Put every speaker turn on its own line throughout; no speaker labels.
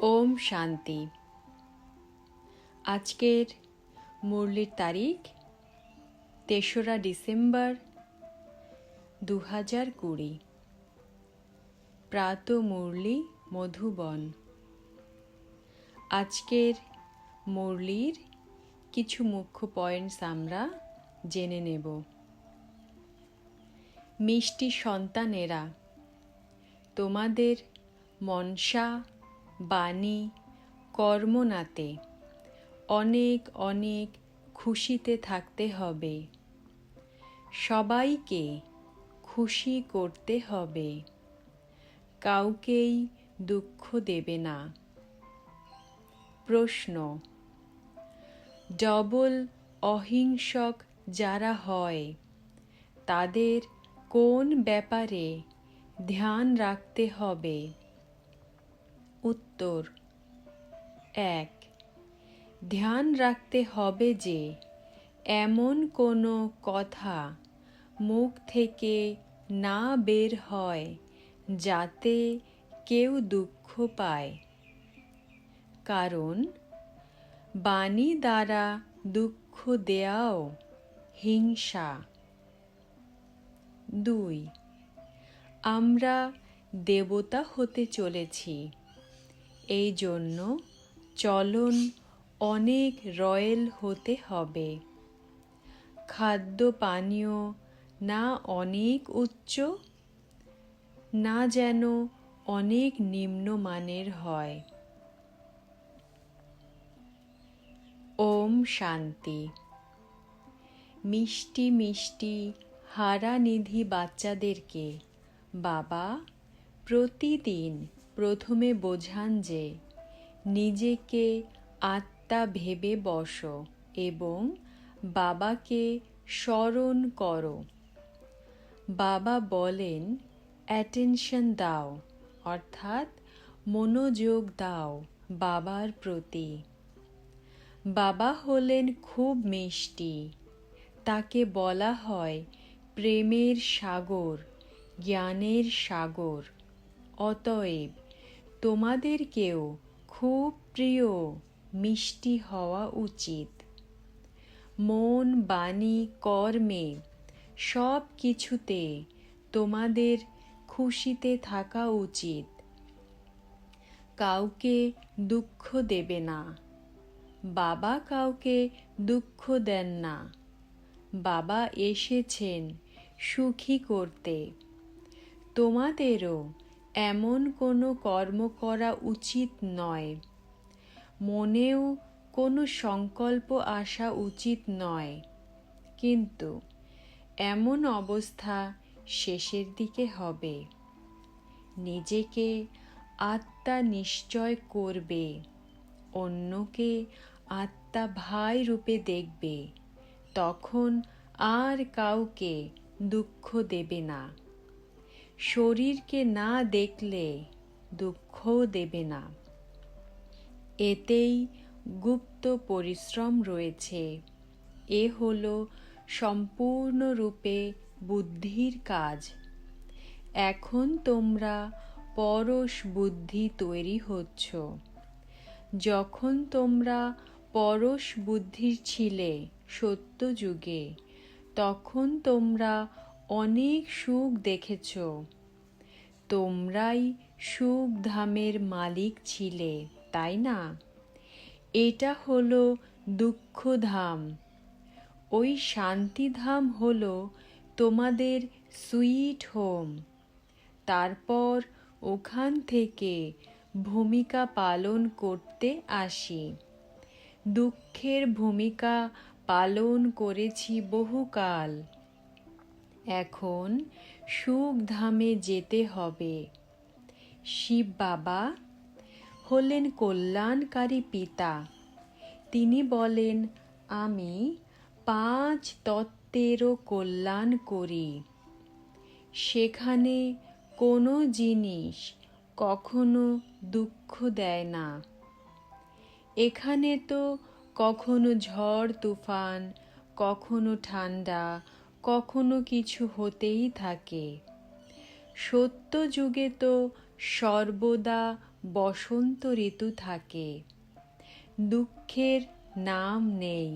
ওম শান্তি। আজকের মুরলির তারিখ ৩রা ডিসেম্বর ২০২০। প্রাত মুরলি মধুবন। আজকের মুরলির কিছু মুখ্য পয়েন্টস আমরা জেনে নেব। মিষ্টি সন্তানেরা, তোমাদের মনসা, বাণী, কর্মনাতে অনেক অনেক খুশিতে থাকতে হবে। সবাইকে খুশি করতে হবে, কাউকেই দুঃখ দেবে না। প্রশ্ন: ডবল অহিংসক যারা হয় তাদের কোন ব্যাপারে ধ্যান রাখতে হবে? উত্তর: ১. ধ্যান রাখতে হবে যে এমন কোনো কথা মুখ থেকে না বের হয় যাতে কেউ দুঃখ পায়, কারণ বাণী দ্বারা দুঃখ দেওয়াও হিংসা। ২. আমরা দেবতা হতে চলেছি, এই জন্য চলন অনেক রয়্যাল হতে হবে। খাদ্য পানীয় না অনেক উচ্চ, না যেন অনেক নিম্নমানের হয়। ওম শান্তি। মিষ্টি মিষ্টি হারানিধি বাচ্চাদেরকে বাবা প্রতিদিন প্রথমে বোঝান যে নিজেকে আত্মা ভেবে বসো এবং বাবাকে স্মরণ করো। বাবা বলেন অ্যাটেনশন দাও, অর্থাৎ মনোযোগ দাও বাবার প্রতি। বাবা হলেন খুব মিষ্টি, তাকে বলা হয় প্রেমের সাগর, জ্ঞানের সাগর। অতএব তোমাদেরকেও খুব প্রিয় মিষ্টি হওয়া উচিত। মন, বাণী, কর্মে সব কিছুতে তোমাদের খুশিতে থাকা উচিত। কাউকে দুঃখ দেবে না। বাবা কাউকে দুঃখ দেন না। বাবা এসেছেন সুখী করতে। তোমাদেরও এমন কোনো কর্ম করা উচিত নয়। মনেও কোনো সংকল্প আসা উচিত নয়, কিন্তু এমন অবস্থা শেষের দিকে হবে। নিজেকে আত্মা নিশ্চয় করবে, অন্যকে আত্মা ভাই রূপে দেখবে, তখন আর কাউকে দুঃখ দেবে না। শরীরকে না দেখলে দুঃখও দেবে না। এতেই গুপ্ত পরিশ্রম রয়েছে। এ হলো সম্পূর্ণরূপে বুদ্ধির কাজ। এখন তোমরা পরশ বুদ্ধি তৈরি হচ্ছ। যখন তোমরা পরশ বুদ্ধির ছিলে সত্য যুগে, তখন তোমরা অনেক সুখ দেখেছ। তোমরাই সুখ ধামের মালিক ছিলে, তাই না? এটা হলো দুঃখধাম। ওই শান্তিধাম হলো তোমাদের সুইট হোম। তারপর ওখান থেকে ভূমিকা পালন করতে আসি। দুঃখের ভূমিকা পালন করেছি বহুকাল। এখন সুখধামে যেতে হবে। শিব বাবা হলেন কল্যাণকারী পিতা। তিনি বলেন, আমি 5 তত্ত্বেরও কল্যাণ করি। সেখানে কোনো জিনিস কখনো দুঃখ দেয় না। এখানে তো কখনো ঝড় তুফান, কখনো ঠান্ডা, কখনো কিছু হতেই থাকে। সত্য যুগে তো সর্বদা বসন্ত ঋতু থাকে, দুঃখের নাম নেই,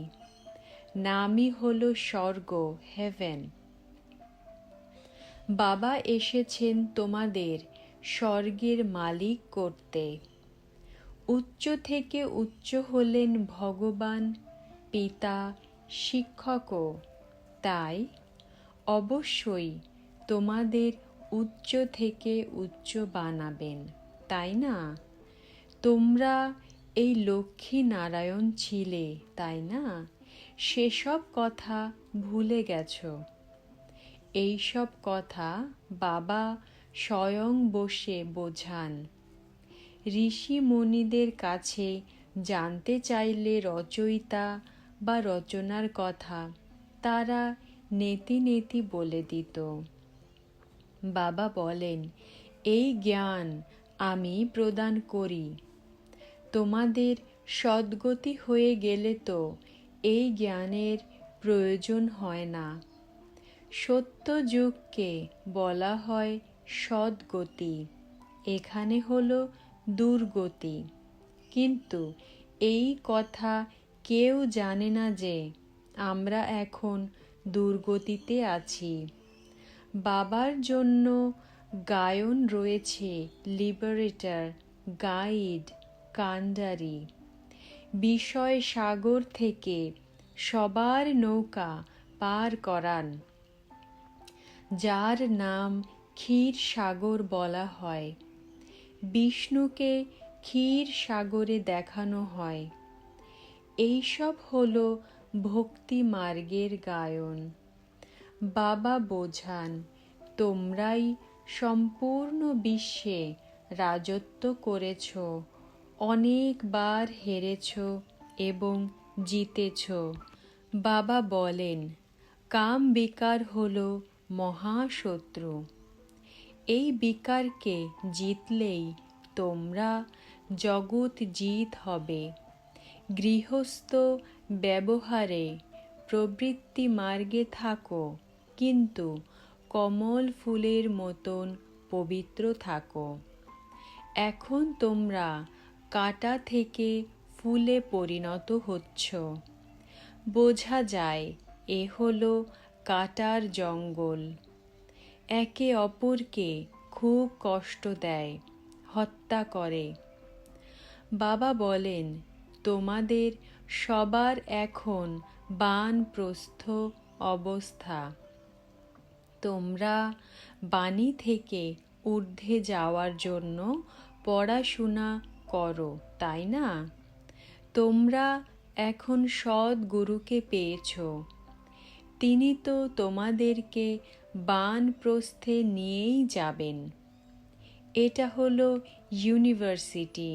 নামই হলো স্বর্গ, হেভেন। বাবা এসেছেন তোমাদের স্বর্গের মালিক করতে। উচ্চ থেকে উচ্চ হলেন ভগবান, পিতা, শিক্ষকও। তাই অবশ্যই তোমাদের উচ্চ থেকে উচ্চ বানাবেন, তাই না? তোমরা এই লক্ষ্মী নারায়ণ ছিলে, তাই না? সেসব কথা ভুলে গেছো। এইসব কথা বাবা স্বয়ং বসে বোঝান। ঋষি মুনিদের কাছে জানতে চাইলে রচয়িতা বা রচনার কথা তারা নেতি নেতি বলে দিত। বাবা বলেন, এই জ্ঞান আমি প্রদান করি। তোমাদের সদ্গতি হয়ে গেলে তো এই জ্ঞানের প্রয়োজন হয় না। সত্য যুগকে বলা হয় সদ্গতি, এখানে হলো দুর্গতি। কিন্তু এই কথা কেউ জানে না যে আমরা এখন দুর্গতিতে আছি। বাবার জন্য গায়ন রয়েছে লিবারেটর, গাইড, কান্ডারি। বিষয় সাগর থেকে সবার নৌকা পার করান, যার নাম ক্ষীর সাগর বলা হয়। বিষ্ণুকে ক্ষীর সাগরে দেখানো হয়। এইসব হলো ভক্তি মার্গের গায়ন। বাবা বোঝান, তোমরাই সম্পূর্ণ বিশ্বে রাজত্ব করেছ, অনেকবার হেরেছ এবং জিতেছ। বাবা বলেন, কাম বিকার হলো মহাশত্রু। এই বিকারকে জিতলেই তোমরা জগৎ জিত হবে। গৃহস্থ ব্যবহারে প্রবৃত্তি মার্গে থাকো, কিন্তু কমল ফুলের মতন পবিত্র থাকো। এখন তোমরা কাঁটা থেকে ফুলে পরিণত হচ্ছ। বোঝা যায় এ হলো কাঁটার জঙ্গল। একে অপরকে খুব কষ্ট দেয়, হত্যা করে। বাবা বলেন, তোমাদের সবার এখন বানপ্রস্থ অবস্থা। তোমরা বাণী থেকে ঊর্ধ্বে যাওয়ার জন্য পড়াশোনা করো, তাই না? তোমরা এখন সদ্গুরুকে পেয়েছ। তিনি তো তোমাদেরকে বানপ্রস্থে নিয়েই যাবেন। এটা হলো ইউনিভার্সিটি।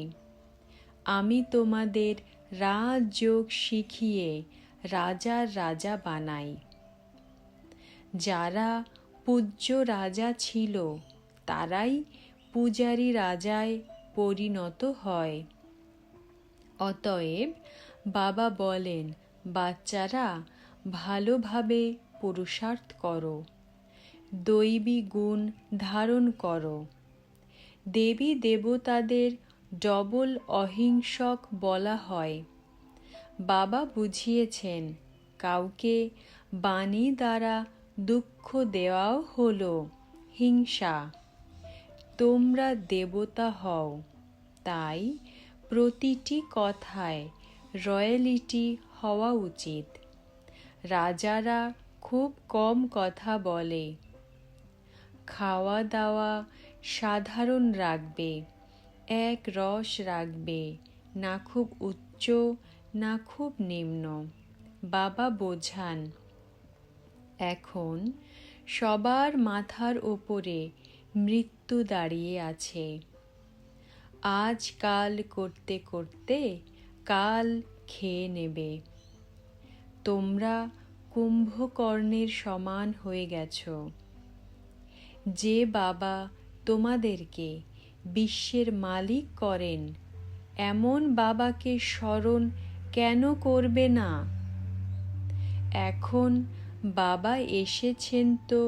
আমি তোমাদের রাজযোগ শিখিয়ে রাজার রাজা বানাই। যারা পূজ্য রাজা ছিল তারাই পূজারী রাজায় পরিণত হয়। অতএব বাবা বলেন, বাচ্চারা ভালোভাবে পুরুষার্থ করো, দৈবী গুণ ধারণ করো। দেবী দেবতাদের ডবল অহিংসক বলা হয়। বাবা বুঝিয়েছেন, কাউকে বাণী দ্বারা দুঃখ দেওয়াও হলো হিংসা। তোমরা দেবতা হও, তাই প্রতিটি কথায় রয়্যালিটি হওয়া উচিত। রাজারা খুব কম কথা বলে। খাওয়া দাওয়া সাধারণ রাখবে, এক রস রাখবে, না খুব উচ্চ না খুব নিম্ন। বাবা বোঝান, এখন সবার মাথার ওপরে মৃত্যু দাঁড়িয়ে আছে। আজ কাল করতে করতে কাল খেয়ে নেবে। তোমরা কুম্ভকর্ণের সমান হয়ে গেছ। যে বাবা তোমাদেরকে বিশ্বের মালিক করেন, এমন বাবাকে স্মরণ কেন করবে না? এখন বাবা এসেছেন তো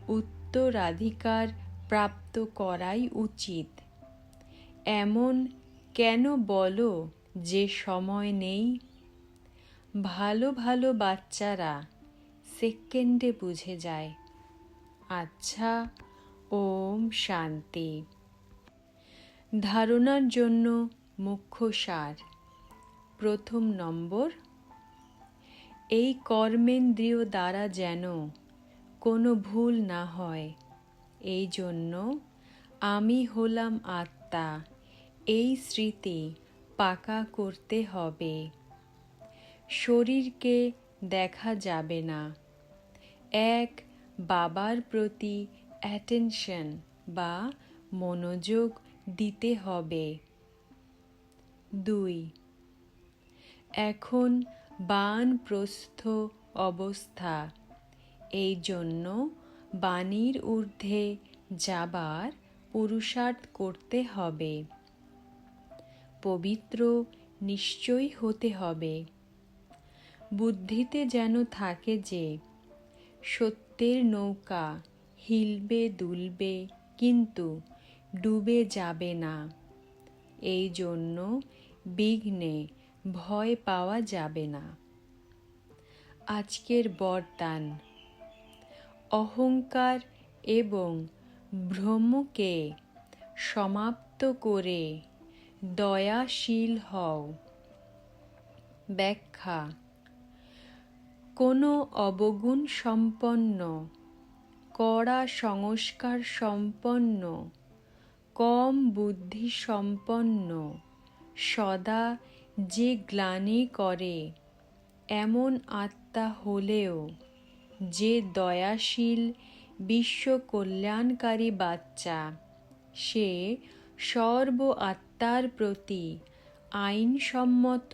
উত্তরাধিকার প্রাপ্ত করাই উচিত। এমন কেন বলো যে সময় নেই? ভালো ভালো বাচ্চারা সেকেন্ডে বুঝে যায়। আচ্ছা, ওম শান্তি। ধারণার জন্য মুখ্য সার। প্রথম নম্বর, এই কর্মেন্দ্রিয় দ্বারা যেন কোনো ভুল না হয়, এই জন্য আমি হলাম আত্মা, এই স্মৃতি পাকা করতে হবে। শরীরকে দেখা যাবে না। এক, বাবার প্রতি অ্যাটেনশন বা মনোযোগ দিতে হবে। 2, এখন বানপ্রস্থ অবস্থা, এই জন্য বাণীর ঊর্ধ্বে যাবার পুরুষার্থ করতে হবে। পবিত্র নিশ্চয়ই হতে হবে। বুদ্ধিতে যেন থাকে যে সত্যের নৌকা হিলবে দুলবে কিন্তু ডুবে যাবে না। এই জন্য বিঘ্নে ভয় পাওয়া যাবে না। আজকের বরদান, অহংকার এবং ভ্রমকে সমাপ্ত করে দয়াশীল হও। ব্যাখ্যা, কোনো অবগুণ সম্পন্ন, কড়া সংস্কার সম্পন্ন, কম বুদ্ধি সম্পন্ন, সদা যে গ্লানি করে এমন আত্মা হলেও যে দয়াশীল বিশ্ব কল্যাণকারী বাচ্চা, সে সর্ব আত্মার প্রতি আইনসম্মত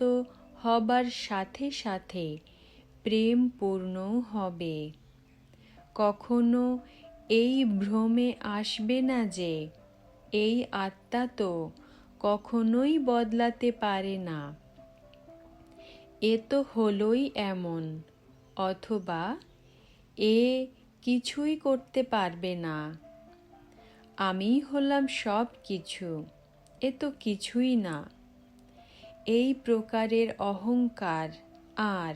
হবার সাথে সাথে প্রেমপূর্ণ হবে। কখনো এই ভ্রমে আসবে না যে এই আত্মা তো কখনোই বদলাতে পারে না, এ তো হলোই এমন, অথবা এ কিছুই করতে পারবে না। আমি হলাম সব কিছু, এ তো কিছুই না। এই প্রকারের অহংকার আর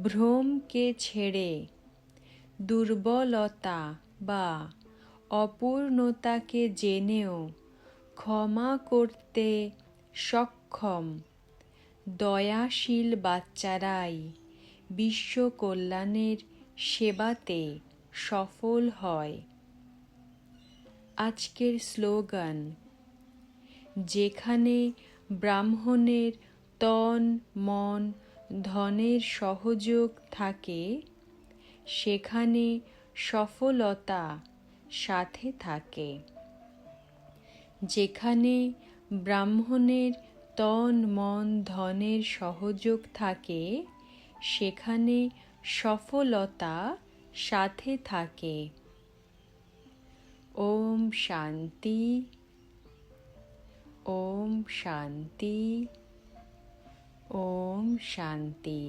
ভ্রমকে ছেড়ে দুর্বলতা বা অপূর্ণতাকে জেনেও ক্ষমা করতে সক্ষম দয়াশীল বাচ্চারাই বিশ্ব কল্যাণের সেবাতে সফল হয়। আজকের স্লোগান, যেখানে ব্রাহ্মণের তন মন ধনের সহযোগ থাকে সেখানে সফলতা সাথে থাকে। যেখানে ব্রাহ্মণের তন মন ধনের সহযোগ থাকে সেখানে সফলতা সাথে থাকে। ওম শান্তি, ওম শান্তি, ওম শান্তি।